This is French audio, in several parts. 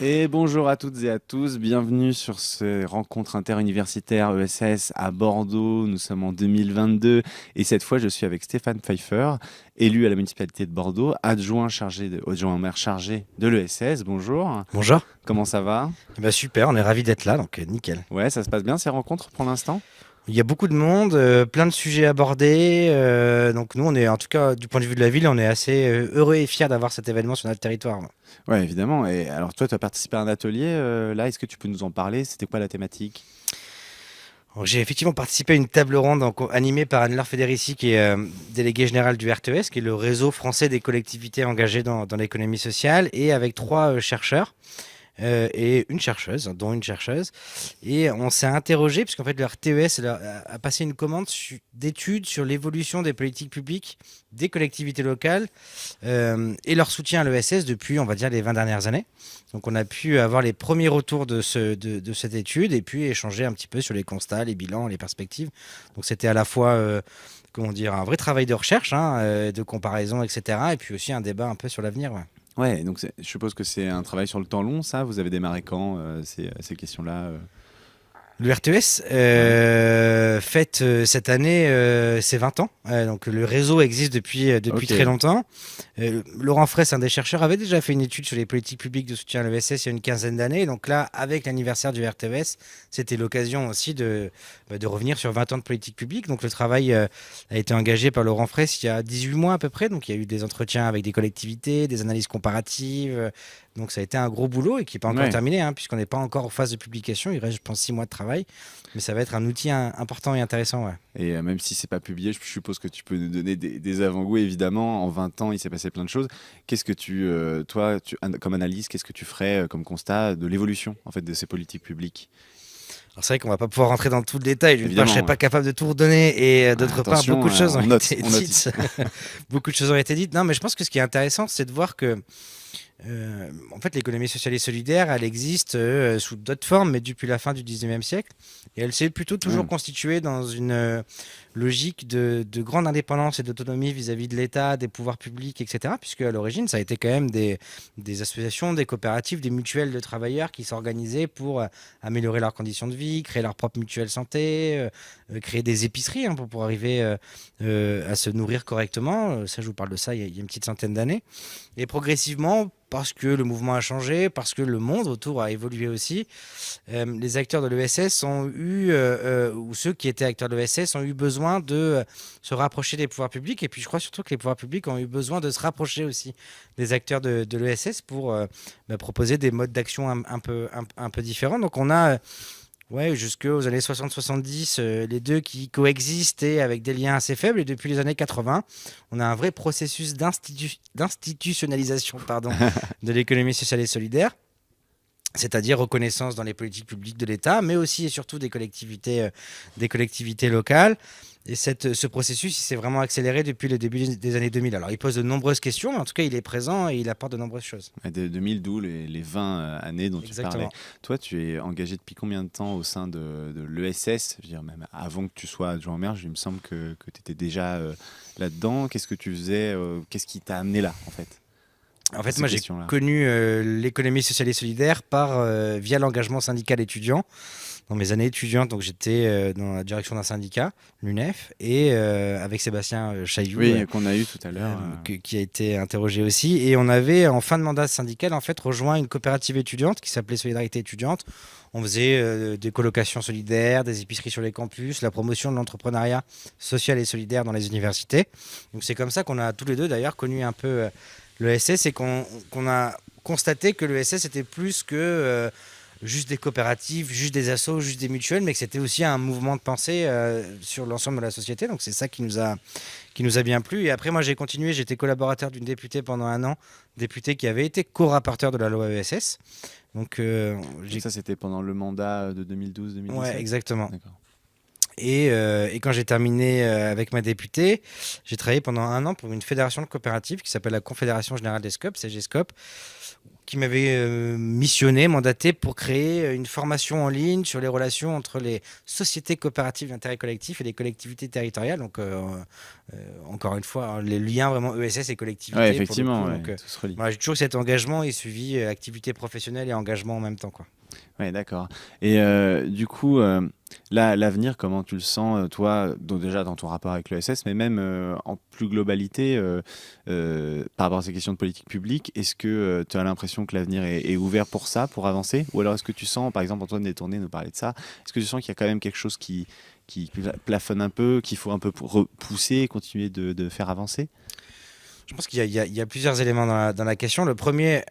Et bonjour à toutes et à tous, bienvenue sur ces rencontres interuniversitaires ESS à Bordeaux. Nous sommes en 2022 et cette fois je suis avec Stéphane Pfeiffer, élu à la municipalité de Bordeaux, adjoint au maire chargé de l'ESS. Bonjour, Bonjour. comment ça va? Eh ben, super, on est ravis d'être là, donc nickel. Ouais, ça se passe bien ces rencontres pour l'instant? Il y a beaucoup de monde, plein de sujets abordés. Donc nous, on est, en tout cas, du point de vue de la ville, on est assez heureux et fiers d'avoir cet événement sur notre territoire. Ouais, évidemment. Et alors toi, tu as participé à un atelier là, est-ce que tu peux nous en parler? C'était quoi la thématique? Donc, j'ai effectivement participé à une table ronde animée par Anne-Laure Federici, qui est déléguée générale du RTS, qui est le réseau français des collectivités engagées dans l'économie sociale, et avec trois chercheurs. Et une chercheuse, dont une chercheuse. Et on s'est interrogé, puisqu'en fait, le RTES a passé une commande d'études sur l'évolution des politiques publiques des collectivités locales et leur soutien à l'ESS depuis, on va dire, les 20 dernières années. Donc, on a pu avoir les premiers retours de cette étude et puis échanger un petit peu sur les constats, les bilans, les perspectives. Donc, c'était à la fois comment dire, un vrai travail de recherche, hein, de comparaison, etc. Et puis aussi un débat un peu sur l'avenir. Ouais. Ouais, donc je suppose que c'est un travail sur le temps long, ça. Vous avez démarré quand ces questions-là Le RTS Ouais. fête cette année ses 20 ans. Donc le réseau existe depuis très Ok. longtemps. Laurent Fraisse, un des chercheurs, avait déjà fait une étude sur les politiques publiques de soutien à l'ESS il y a une quinzaine d'années. Donc là, avec l'anniversaire du RTES, c'était l'occasion aussi de revenir sur 20 ans de politique publique. Donc le travail a été engagé par Laurent Fraisse il y a 18 mois à peu près. Donc il y a eu des entretiens avec des collectivités, des analyses comparatives. Donc ça a été un gros boulot et qui n'est pas encore Ouais. terminé, hein, puisqu'on n'est pas encore en phase de publication. Il reste, je pense, 6 mois de travail. Mais ça va être un outil important et intéressant. Ouais. Et même si c'est pas publié, je suppose que tu peux nous donner des avant-goûts. Évidemment, en 20 ans, il s'est passé plein de choses. Qu'est-ce que comme analyse, qu'est-ce que tu ferais comme constat de l'évolution en fait de ces politiques publiques? Alors c'est vrai qu'on va pas pouvoir rentrer dans tout le détail. D'une part, je serais Évidemment, ouais. pas capable de tout redonner, et Ah, d'autre part, beaucoup attention, de choses ont été on note ici. dites. Beaucoup de choses ont été dites. Non, mais je pense que ce qui est intéressant, c'est de voir que en fait, l'économie sociale et solidaire, elle existe sous d'autres formes, mais depuis la fin du 19e siècle. Et elle s'est plutôt toujours Ouais. constituée dans une logique de grande indépendance et d'autonomie vis-à-vis de l'État, des pouvoirs publics, etc. Puisque à l'origine, ça a été quand même des associations, des coopératives, des mutuelles de travailleurs qui s'organisaient pour améliorer leurs conditions de vie, créer leur propre mutuelle santé, créer des épiceries, hein, pour arriver à se nourrir correctement. Ça, je vous parle de ça il y a une petite centaine d'années. Et progressivement, parce que le mouvement a changé, parce que le monde autour a évolué aussi, les acteurs de l'ESS ont eu, ou ceux qui étaient acteurs de l'ESS ont eu besoin de se rapprocher des pouvoirs publics. Et puis je crois surtout que les pouvoirs publics ont eu besoin de se rapprocher aussi des acteurs de l'ESS pour proposer des modes d'action un peu différents. Donc on a ouais, jusqu'aux années 60-70, les deux qui coexistent et avec des liens assez faibles. Et depuis les années 80, on a un vrai processus d'institutionnalisation, pardon, de l'économie sociale et solidaire, c'est-à-dire reconnaissance dans les politiques publiques de l'État, mais aussi et surtout des collectivités locales. Et ce processus, il s'est vraiment accéléré depuis le début des années 2000. Alors, il pose de nombreuses questions, mais en tout cas, il est présent et il apporte de nombreuses choses. Ouais, de 2000, d'où les 20 années dont tu parlais. Exactement. Toi, tu es engagé depuis combien de temps au sein de l'ESS? Je veux dire, même avant que tu sois adjoint au maire, il me semble que tu étais déjà là-dedans. Qu'est-ce que tu faisais? Qu'est-ce qui t'a amené là, en fait, En pour fait, ces moi, j'ai questions-là? connu l'économie sociale et solidaire via l'engagement syndical étudiant. Dans mes années étudiantes, donc j'étais dans la direction d'un syndicat, l'UNEF, et avec Sébastien Chailloux, Oui, qu'on a eu tout à l'heure. qui a été interrogé aussi. Et on avait, en fin de mandat syndical, en fait, rejoint une coopérative étudiante qui s'appelait Solidarité étudiante. On faisait des colocations solidaires, des épiceries sur les campus, la promotion de l'entrepreneuriat social et solidaire dans les universités. Donc c'est comme ça qu'on a tous les deux d'ailleurs connu un peu l'ESS, et qu'on a constaté que l'ESS était plus que juste des coopératives, juste des assos, juste des mutuelles, mais que c'était aussi un mouvement de pensée sur l'ensemble de la société. Donc c'est ça qui nous a bien plu. Et après, moi, j'ai continué. J'étais collaborateur d'une députée pendant un an, députée qui avait été co-rapporteur de la loi ESS. Donc, Donc j'ai... ça, c'était pendant le mandat de Ouais, 2012-2017? exactement. D'accord. Et quand j'ai terminé avec ma députée, j'ai travaillé pendant un an pour une fédération de coopératives qui s'appelle la Confédération Générale des Scopes, CGSCOP, qui m'avait missionné, mandaté pour créer une formation en ligne sur les relations entre les sociétés coopératives d'intérêt collectif et les collectivités territoriales. Donc, encore une fois, les liens vraiment ESS et collectivité. Ouais, pour le effectivement, coup. ouais, Donc, tout se relie. voilà, j'ai toujours eu cet engagement et suivi activité professionnelle et engagement en même temps, quoi. Ouais, d'accord. Et du coup, là, l'avenir, comment tu le sens, toi, donc déjà dans ton rapport avec l'ESS, mais même en plus globalité, par rapport à ces questions de politique publique, est-ce que tu as l'impression que l'avenir est ouvert pour ça, pour avancer? Ou alors est-ce que tu sens, par exemple, Antoine Détourné nous parlait de ça, est-ce que tu sens qu'il y a quand même quelque chose qui plafonne un peu, qu'il faut un peu repousser et continuer de faire avancer? Je pense qu'il y a plusieurs éléments dans la question. Le premier,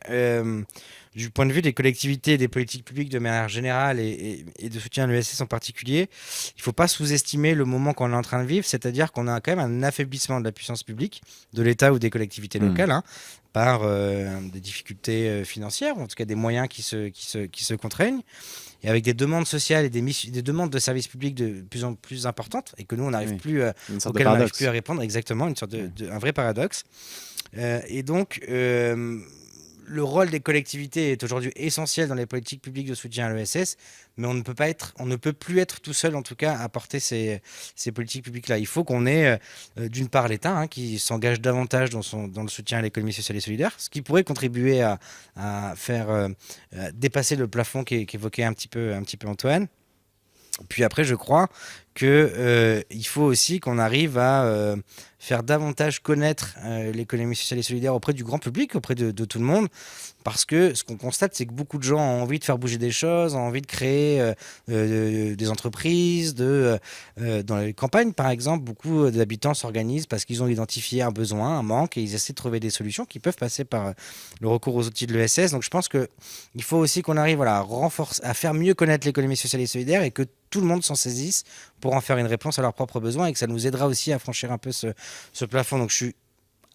du point de vue des collectivités et des politiques publiques de manière générale et de soutien à l'ESS en particulier, il ne faut pas sous-estimer le moment qu'on est en train de vivre, c'est-à-dire qu'on a quand même un affaiblissement de la puissance publique, de l'État ou des collectivités locales, hein, par des difficultés financières, ou en tout cas des moyens qui se contraignent, et avec des demandes sociales et des demandes de services publics de plus en plus importantes, et que nous, on n'arrive Oui, plus, une sorte de auxquelles on n'arrive paradoxe. plus à répondre, exactement, une sorte un vrai paradoxe. Et donc, le rôle des collectivités est aujourd'hui essentiel dans les politiques publiques de soutien à l'ESS, mais on ne peut plus être tout seul, en tout cas, à porter ces politiques publiques-là. Il faut qu'on ait, d'une part, l'État, hein, qui s'engage davantage dans le soutien à l'économie sociale et solidaire, ce qui pourrait contribuer à faire dépasser le plafond qu'évoquait un petit peu Antoine. Puis après, je crois qu'il faut aussi qu'on arrive à faire davantage connaître l'économie sociale et solidaire auprès du grand public, auprès de tout le monde, parce que ce qu'on constate, c'est que beaucoup de gens ont envie de faire bouger des choses, ont envie de créer des entreprises. Dans les campagnes, par exemple, beaucoup d'habitants s'organisent parce qu'ils ont identifié un besoin, un manque, et ils essaient de trouver des solutions qui peuvent passer par le recours aux outils de l'ESS. Donc je pense qu'il faut aussi qu'on arrive à faire mieux connaître l'économie sociale et solidaire, et que tout le monde s'en saisisse pour en faire une réponse à leurs propres besoins, et que ça nous aidera aussi à franchir un peu ce plafond. Donc je suis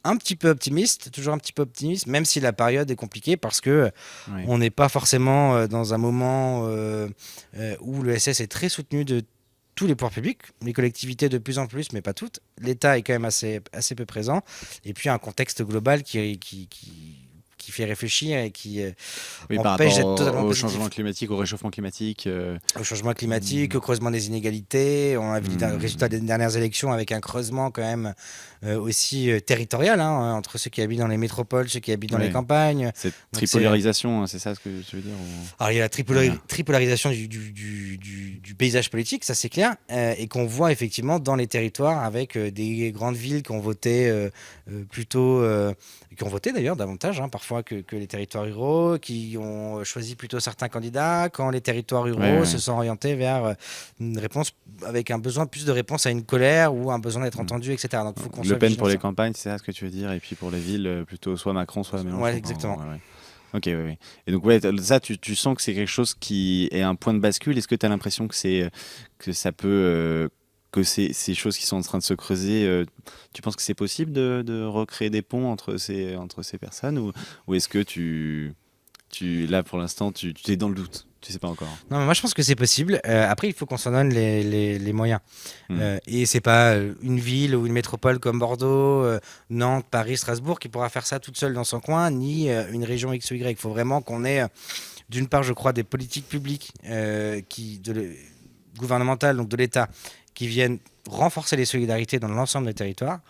un petit peu optimiste, toujours un petit peu optimiste, même si la période est compliquée, parce que Oui. on n'est pas forcément dans un moment où l'ESS est très soutenu de tous les pouvoirs publics, les collectivités de plus en plus, mais pas toutes. L'État est quand même assez peu présent. Et puis un contexte global qui fait réfléchir et qui Oui, par empêche d'être rapport totalement au positif. changement climatique, au réchauffement climatique. Au changement climatique, au creusement des inégalités. On a vu le résultat des dernières élections avec un creusement quand même aussi territorial, hein, entre ceux qui habitent dans les métropoles, ceux qui habitent dans les campagnes. Cette Donc tripolarisation, c'est ça ce que tu veux dire Alors il y a la tripolarisation du paysage politique, ça c'est clair, et qu'on voit effectivement dans les territoires, avec des grandes villes qui ont voté plutôt, qui ont voté d'ailleurs davantage, hein, parfois que les territoires ruraux, qui ont choisi plutôt certains candidats, quand les territoires ruraux se sont orientés vers une réponse avec un besoin plus de réponse à une colère ou un besoin d'être entendu, etc. Donc faut qu'on Le peine pour les campagnes, c'est ça ce que tu veux dire, et puis pour les villes, plutôt soit Macron, soit Mélenchon. Ouais, exactement. Ouais. Ok, oui. Et donc, ouais, ça, tu sens que c'est quelque chose qui est un point de bascule. Est-ce que tu as l'impression que ça peut, que ces choses qui sont en train de se creuser, tu penses que c'est possible de recréer des ponts entre ces personnes, ou est-ce que là, pour l'instant, tu es dans le doute? Tu sais pas encore. Non, mais moi je pense que c'est possible. Après, il faut qu'on s'en donne les moyens. Et c'est pas une ville ou une métropole comme Bordeaux, Nantes, Paris, Strasbourg qui pourra faire ça toute seule dans son coin, ni une région X ou Y. Il faut vraiment qu'on ait, d'une part, je crois, des politiques publiques gouvernementales, donc de l'État, qui viennent renforcer les solidarités dans l'ensemble des territoires,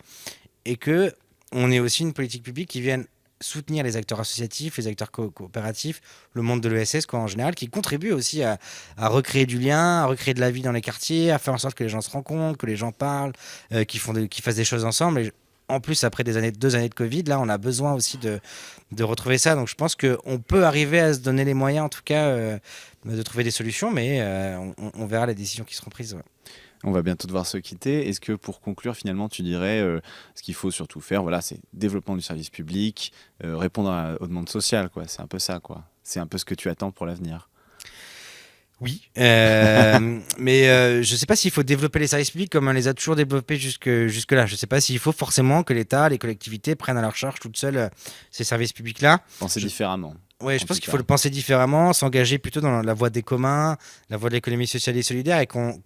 et que on ait aussi une politique publique qui vienne soutenir les acteurs associatifs, les acteurs coopératifs, le monde de l'ESS en général, qui contribue aussi à recréer du lien, à recréer de la vie dans les quartiers, à faire en sorte que les gens se rencontrent, que les gens parlent, qu'ils fassent des choses ensemble. Et en plus, après 2 années de Covid, là, on a besoin aussi de retrouver ça. Donc je pense qu'on peut arriver à se donner les moyens, en tout cas, de trouver des solutions, mais on verra les décisions qui seront prises. Ouais. On va bientôt devoir se quitter. Est-ce que pour conclure, finalement, tu dirais ce qu'il faut surtout faire, voilà, c'est développement du service public, répondre aux demandes sociales, quoi. C'est un peu ça, quoi. C'est un peu ce que tu attends pour l'avenir. Oui, mais je ne sais pas s'il faut développer les services publics comme on les a toujours développés jusque-là. Je ne sais pas s'il faut forcément que l'État, les collectivités prennent à leur charge toutes seules ces services publics-là. Penser différemment. Oui, je pense qu'il faut le penser différemment, s'engager plutôt dans la voie des communs, la voie de l'économie sociale et solidaire, et qu'on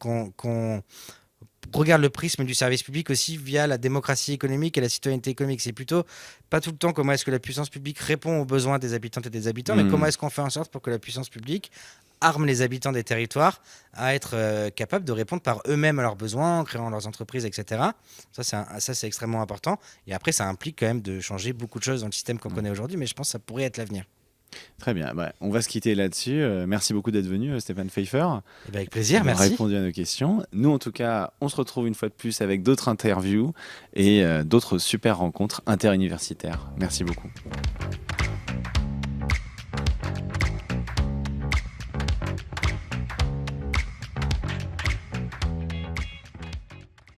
regarde le prisme du service public aussi via la démocratie économique et la citoyenneté économique. C'est plutôt pas tout le temps comment est-ce que la puissance publique répond aux besoins des habitantes et des habitants, mais comment est-ce qu'on fait en sorte pour que la puissance publique arme les habitants des territoires à être capables de répondre par eux-mêmes à leurs besoins, en créant leurs entreprises, etc. Ça, c'est extrêmement important. Et après, ça implique quand même de changer beaucoup de choses dans le système qu'on connaît aujourd'hui, mais je pense que ça pourrait être l'avenir. Très bien, on va se quitter là-dessus. Merci beaucoup d'être venu, Stéphane Pfeiffer. Et bien avec plaisir, d'avoir merci. répondu à nos questions. Nous, en tout cas, on se retrouve une fois de plus avec d'autres interviews et d'autres super rencontres interuniversitaires. Merci beaucoup.